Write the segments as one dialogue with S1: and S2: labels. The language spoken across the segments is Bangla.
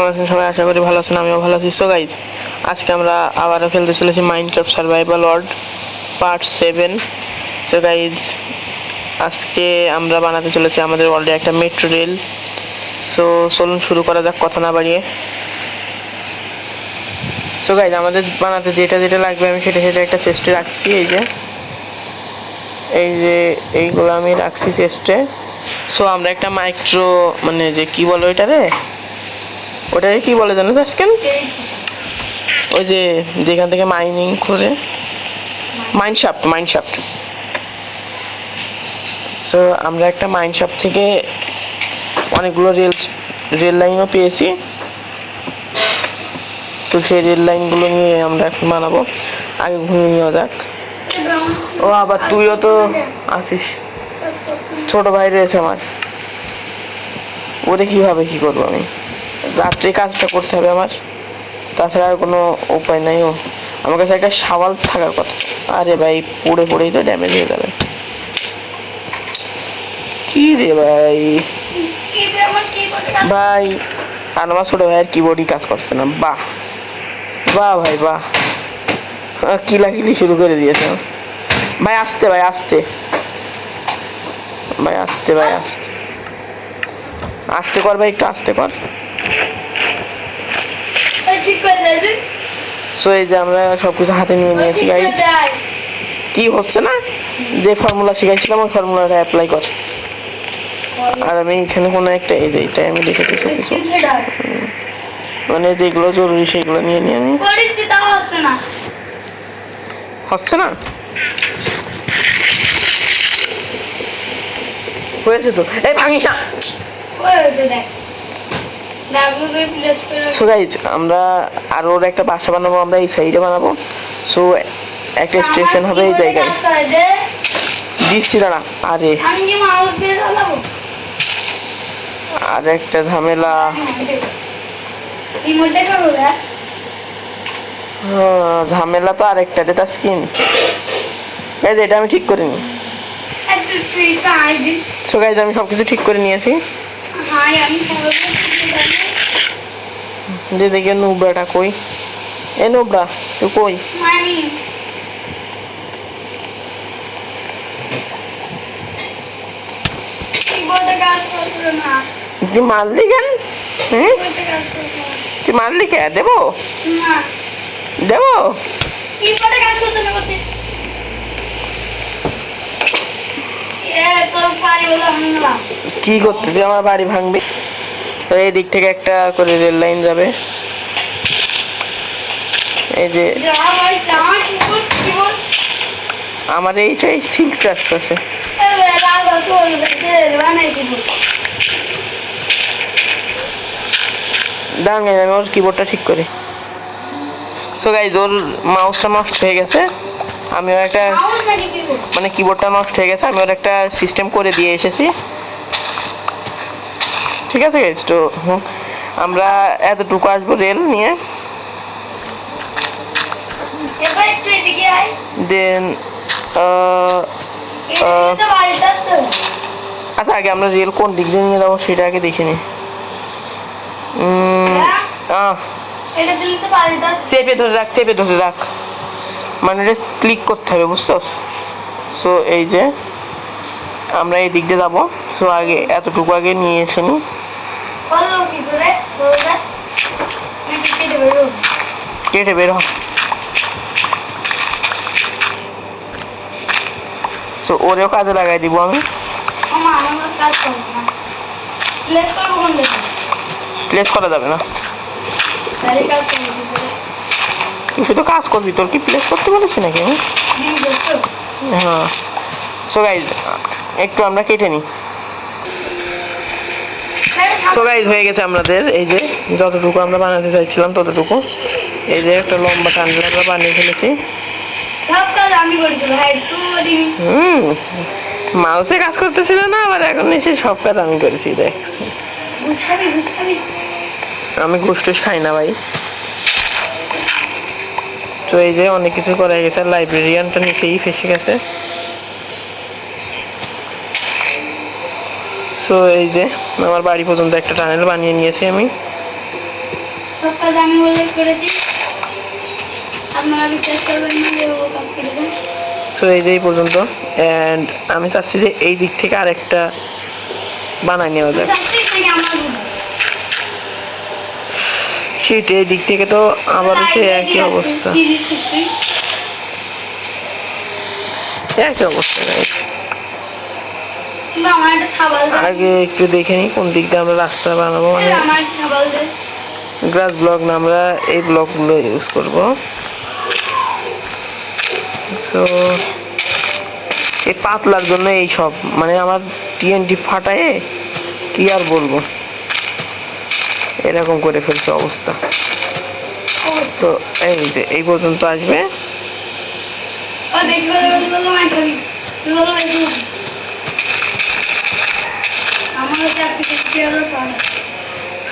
S1: আছেন সবাই, আশা করি ভালো আছেন, আমিও ভালো আছি। সো গাইজ, আজকে আমরা আবারও খেলতে চলেছি Minecraft survival world part 7। So guys, আজকে আমরা বানাতে চলেছি আমাদের ওয়ার্ল্ডে একটা মেট্রো রেল। সো চলুন শুরু করা যাক কথা না বাড়িয়ে। সো গাইজ, আমাদের বানাতে যেটা যেটা লাগবে আমি সেটা একটা চেস্টে রাখছি। এই যে এইগুলো আমি রাখছি চেস্টে। সো আমরা একটা মাইক্রো মানে যে কি বলো ওটারে কি বলে জানো আজকে? ওই যে যেখান থেকে মাইনিং করে মাইনশাফট। সো আমরা একটা মাইনশাফট থেকে অনেকগুলো রেল লাইনও পেয়েছি। সো সেই রেল লাইনগুলো নিয়ে আমরা এখন বানাবো। আগে ঘুমিয়ে নেওয়া যাক। ও আবার তুইও তো আসিস, ছোট ভাই রয়েছে আমার, ওরে কীভাবে কী করবো আমি? রাত্রে কাজটা করতে হবে আমার, তাছাড়া আর কোনো উপায় নাই। আমার কাছে একটা শাওয়াল থাকার কথা। আরে ভাই, পড়েই তো ড্যামেজ হয়ে যাবে। কি রে ভাই আর আমার ছোট ভাইয়ের কিবোর্ডই কাজ করছে না। বাহ ভাই বাহ, কিলাকিলি শুরু করে দিয়েছে। ভাই আসতে আস্তে কর ভাই, একটু আস্তে কর। সো এই যে আমরা সবকিছু হাতে নিয়ে নিয়েছি গাইস। কি হচ্ছে না, যে ফর্মুলা শিখাইছিলাম ওই ফর্মুলাটা অ্যাপ্লাই কর। আর আমি এখানে কোনো একটা এই যে এটাই আমি লিখেছি সবকিছু, মানে যেগুলো জরুরি সেগুলো নিয়ে আমি হচ্ছে না। হয়েছে তো, এই ভাঙিস না। সো গাইজ, আমরা আর ওর একটা বাসা বানাবো, আমরা এই সাইডে বানাবো। সো একটা স্টেশন হবে এই জায়গায়। দিচ্ছি দাঁড়া। আর একটা ঝামেলা, ঝামেলা তো আরেকটা ডেটা স্কিন। গাইজ এটা আমি ঠিক করিনি। সো গাইজ, আমি সবকিছু ঠিক করে নিয়েছি। দেখি নুবরাটা কই? এ নুবরা, তুই কই? তুই মারলি কেন? তুই মারলি কে? দেবো কি করতে? তুই আমার বাড়ি ভাঙবি? এই দিক থেকে একটা করে রেল লাইন যাবে। এই যে আমার এইটাই সিল্ক ট্রাস্ট আছে। দাঁড়ান, আমি ওর কিবোর্ডটা ঠিক করি। সো গাইজ, ওর মাউসটা নষ্ট হয়ে গেছে। আমি ওর একটা মানে কিবোর্ডটা নষ্ট হয়ে গেছে, আমি ওর একটা সিস্টেম করে দিয়ে এসেছি। ঠিক আছে গাইজ, তো আমরা এতটুকু আসবো রেল নিয়ে। দেন আচ্ছা, আগে আমরা রেল কোন দিক দিয়ে নিয়ে যাবো সেটা আগে দেখে নিই। চেপে ধরে রাখ, মানে ক্লিক করতে হবে, বুঝছো? সো এই যে আমরা এই দিক দিয়ে যাবো। সো আগে এতটুকু আগে নিয়ে এসে নি। কেটে বের হ। সো ওরেও কাজে লাগাই দিব আমি। প্লেস করা যাবে না, তুই শুধু কাজ করবি, তোর কি প্লেস করতে বলেছি নাকি আমি? হ্যাঁ। সো গাইজ, একটু আমরা কেটে নিই। সো গাইজ, হয়ে গেছে আমাদের এই যে যতটুকু আমরা বানাতে চাইছিলাম ততটুকু। এই যে একটা লম্বা টানলে আমরা বানিয়ে ফেলেছি। মাউসে কাজ করতেছিল না, আবার এখন এসে সব কাজ আমি করেছি। দেখ, আমি ঘুষ টুস খাই না ভাই। তো এই যে অনেক কিছু করা গেছে। লাইব্রেরিয়ানটা নিচেই ফেসে গেছে। সো এই যে আমার বাড়ি পর্যন্ত একটা টানেল বানিয়ে নিয়েছি আমি।
S2: সব কাজ আমি বলে করেছি, আপনারা বিশ্বাস করবেন না যে ও কাজ করেছেন।
S1: সো এই পর্যন্ত। অ্যান্ড আমি চাচ্ছি যে এই দিক থেকে আরেকটা বানাই নেওয়া যাক। সেটা এই দিক থেকে তো আবারও সে একই অবস্থা, একই অবস্থা। আগে একটু দেখে নিই কোন দিক দিয়ে আমরা রাস্তা বানাবো। মানে গ্লাস ব্লক না, আমরা এই ব্লকগুলো ইউজ করব। তো এই পাতলার জন্য এই সব, মানে আমার টিএনটি ফাটায় কি আর বলবো, এরকম করে ফেলছে অবস্থা। তো এই যে এই পর্যন্ত আসবে।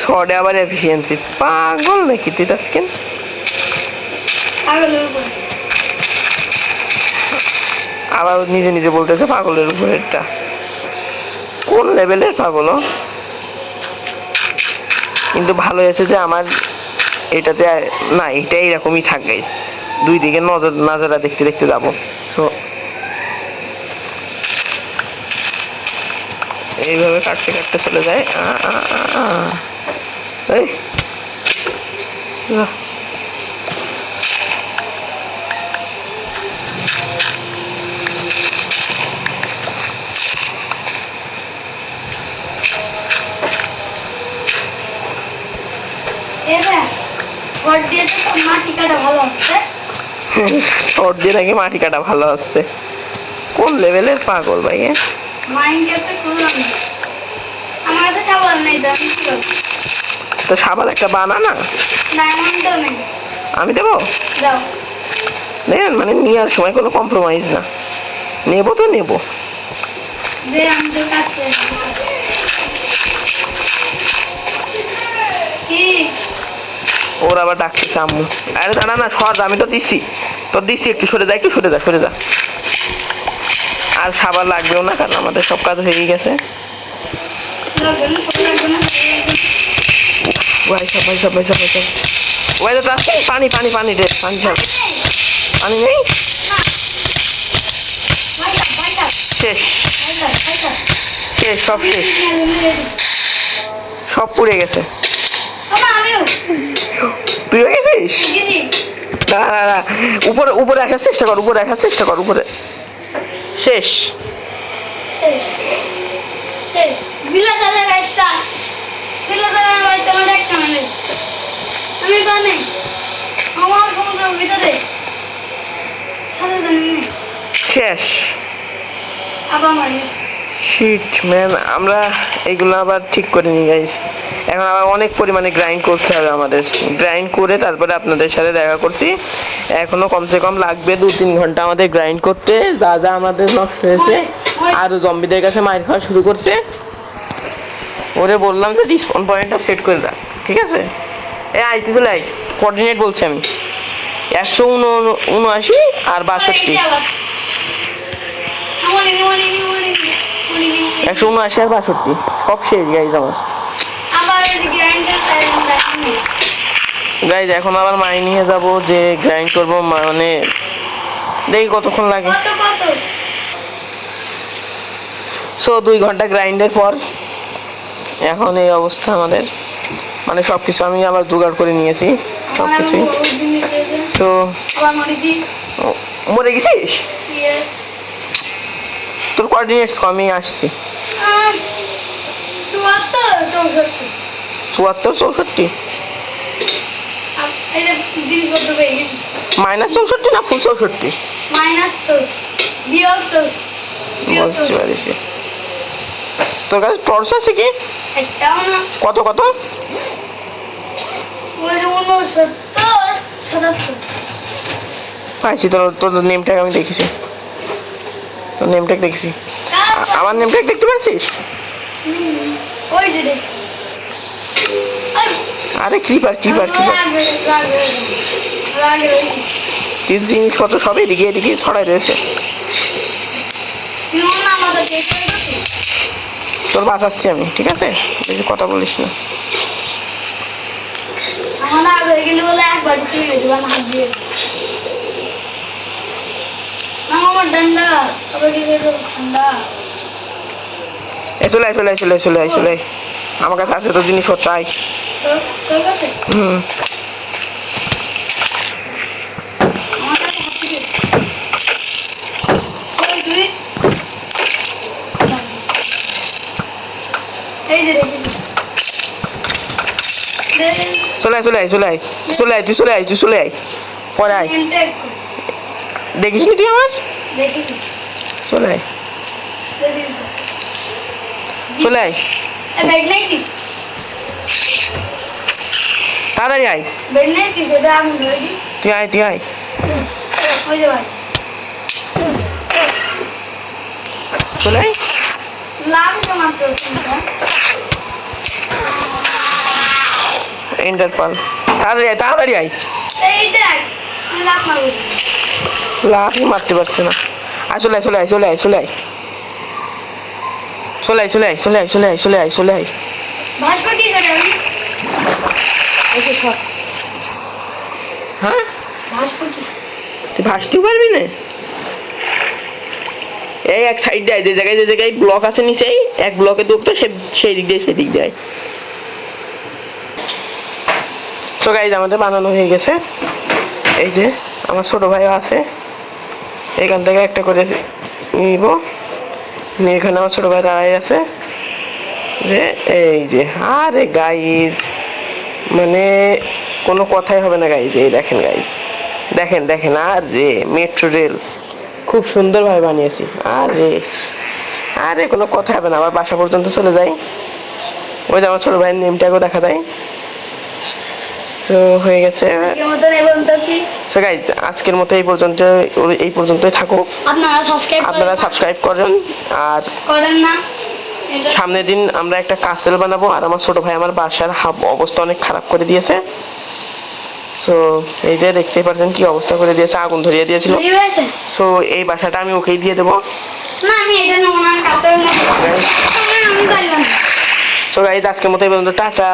S1: শর্টে আবার এফিসিয়েন্সি, পাগল নাকি তুই তাসকিন? আবার নিজে নিজে বলতেছে পাগলের উপরে। এটা কোন লেভেলের পাগল? কিন্তু ভালো হয়েছে যে আমার এটাতে না, এটা এইরকমই থাক গাইস, দুই দিকে নজরা দেখতে দেখতে যাবো। সো এইভাবে কাটতে কাটতে চলে যায়। এই শর্ট দিয়ে নাকি মাটি কাটা ভালো আসছে? কোন লেভেলের পাগল ভাই? তো সাবাল একটা বানা না, আমি দেবো। দেখেন, মানে নেওয়ার সময় কোনো কম্প্রোমাইজ না, নেবো তো নেবো। ওর আবার ডাকতেছে আম্মু। আরে দাঁড়া না, সর, আমি তো দিচ্ছি, তোর দিচ্ছি, একটু সরে যা, একটু সরে যা, সরে যা। আর সাবান লাগবেও না, কারণ আমাদের সব কাজ হয়েই গেছে। পানি পানি পানি রে, পানি সব, পানি নেই, শেষ শেষ, সব শেষ, সব পুড়ে গেছে। তুইও গেছিস? না না না, উপরে উপরে আসার চেষ্টা কর, উপরে আসার চেষ্টা কর, উপরে। শেষ শেষ। শিট ম্যান, আমরা এইগুলো আবার ঠিক করে নিয়ে গাইছি। এখন আবার অনেক পরিমাণে গ্রাইন্ড করতে হবে আমাদের। গ্রাইন্ড করে তারপরে আপনাদের সাথে দেখা করছি। এখনো কমসে কম লাগবে 2-3 ঘন্টা আমাদের গ্রাইন্ড করতে। যা যা আমাদের নষ্ট হয়েছে, আরও জম্বিদের কাছে মাইর খাওয়া শুরু করছে। ওরে বললাম যে রিসপন পয়েন্টটা সেট করে রাখ, ঠিক আছে? এই আইটি চলে আই, কোঅর্ডিনেট বলছি আমি। 179 আর 62, 179 আর 62 সব শেষ গাইজ আমার। গাইজ এখন আবার মাইনিংয়ে যাব, যে গ্রাইন্ড করবো, মানে দেখি কতক্ষণ লাগে। সো 2 ঘন্টা গ্রাইন্ডের পর এখন এই অবস্থা আমাদের, মানে সব কিছু আমি আবার জোগাড় করে নিয়েছি সব কিছুই। সো মরে গেছিস? তোর কোঅর্ডিনেটস আমি আসছি। 74 64 মাইনাস 64 না ফুল 64? বুঝতে পারিস। তোর কাছে টর্চ আছে কি? কত কত? পাইছি, তোর নেম ট্যাগ আমি দেখেছি, তোর নেম ট্যাগ দেখেছি। আমার নেম ট্যাগ দেখতে পাচ্ছিস? আরে ক্রিপার ক্রিপার ক্রিপার, জিনিসপত্র সব এদিকে এদিকে ছড়াই রয়েছে। তোর বাঁচাচ্ছি আমি, ঠিক আছে? বেশি কথা বলিস না।
S2: খারাপ হয়ে গেলে বলে একবার কিনে দেবেন হাত দিয়ে না আমার ডান্ডা আবার কি দেবো ঠান্ডা
S1: চলে আয় আমার কাছে আছে তো জিনিসপত্র আয়
S2: তো তোর কাছে
S1: হুম
S2: আমার কাছে হাত দিয়ে ওই তুই এই যে দেখি
S1: চলে আয় পরে আয় দেখিস নি তুই আমার
S2: দেখি
S1: চলে আয়
S2: বেড নাই কি
S1: তাড়াতাড়ি আয়
S2: বেড নাই কি সেটা আমি ধরে দিই
S1: তুই আয়
S2: ওই যে ভাই
S1: চলে আয়
S2: লাভ তো মাত্র
S1: ইন্টারপাল তাড়াতাড়ি আয়
S2: এই দেখ আমি লাভ মারবো
S1: লাফই মারতে পারছে না আর চলে আয়
S2: ভাস্কর কি করে আমি এসে সব
S1: হ্যাঁ
S2: ভাস্কর কি
S1: তুই ভাসতেও পারবি না এই এক সাইড দিয়ে যে জায়গায় ব্লক আছে নিচেই এক ব্লকে দুটো সেই দিক দিয়ে সো গাইজ আমাদের বানানো হয়ে গেছে এই যে আমার ছোট ভাইও আছে এখান থেকে একটা করে নিব নিয়ে এখানে আমার ছোট ভাই দাঁড়াই আছে যে এই যে আরে গাইজ মানে কোনো কথাই হবে না গাইজ এই দেখেন গাইজ দেখেন আরে মেট্রো রেল খুব সুন্দরভাবে বানিয়েছি আরে কোনো কথা হবে না আবার বাসা পর্যন্ত চলে যাই ওই যে আমার ছোট ভাইয়ের নেমটাকেও দেখা যায় সো হয়ে গেছে সো গাইজ আজকের মতো এই পর্যন্তই থাকুক আপনারা সাবস্ক্রাইব করেন আর
S2: করেন না
S1: সামনের দিন আমরা একটা কাসেল বানাবো আর আমার ছোট ভাই আমার বাসার অবস্থা অনেক খারাপ করে দিয়েছে সো এই যে দেখতেই পাচ্ছেন কি অবস্থা করে দিয়েছে আগুন ধরিয়ে দিয়েছিল সো এই বাসাটা আমি ওকেই দিয়ে দেবো
S2: না আমি এটা নেবো না কাছে আমি পারলাম
S1: সো গাইজ আজকের মতো এই পর্যন্ত টাটা